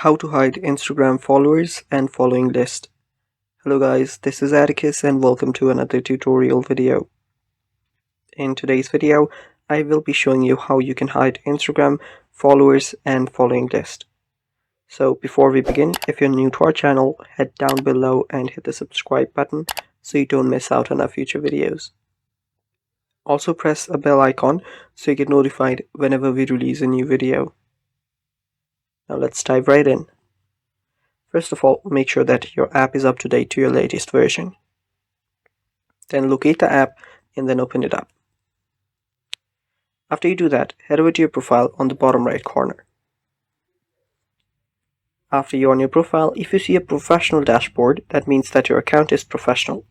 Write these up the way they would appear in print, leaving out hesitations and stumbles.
How to hide Instagram followers and following list. Hello guys, this is Atticus and welcome to another tutorial video. In today's video, I will be showing you how you can hide Instagram followers and following list. So before we begin, if you're new to our channel, head down below and hit the subscribe button so you don't miss out on our future videos. Also press a bell icon so you get notified whenever we release a new video. Now let's dive right in. First of all, make sure that your app is up to date to your latest version. Then locate the app and then open it up. After you do that, head over to your profile on the bottom right corner. After you're on your profile, if you see a professional dashboard, that means that your account is professional.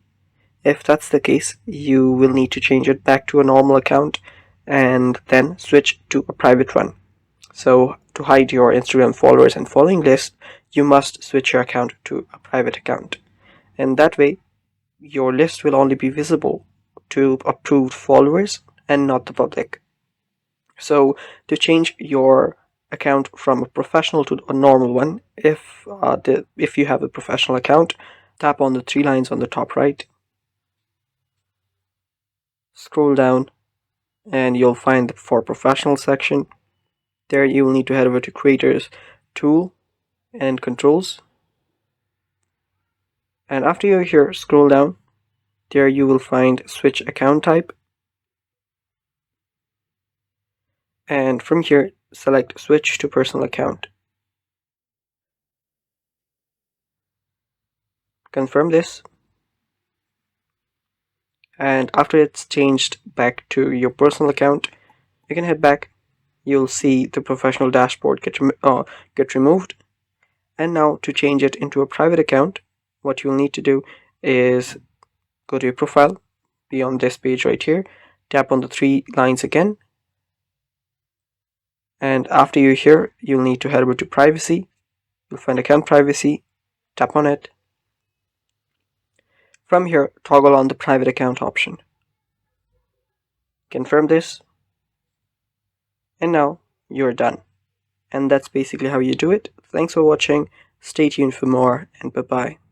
If that's the case, you will need to change it back to a normal account and then switch to a private one. So to hide your Instagram followers and following list, you must switch your account to a private account. And that way, your list will only be visible to approved followers and not the public. So to change your account from a professional to a normal one, if you have a professional account, tap on the three lines on the top right, scroll down, and you'll find the For Professional section. There you will need to head over to Creators, Tool, and Controls. And after you're here, scroll down. There you will find Switch Account Type. And from here, select Switch to Personal Account. Confirm this. And after it's changed back to your personal account, you can head back. You'll see the professional dashboard get removed. And now to change it into a private account, what you'll need to do is go to your profile, be on this page right here, tap on the three lines again. And after you're here, you'll need to head over to Privacy. You'll find Account Privacy, tap on it. From here, toggle on the private account option. Confirm this. And now you're done. And that's basically how you do it. Thanks for watching. Stay tuned for more and bye-bye.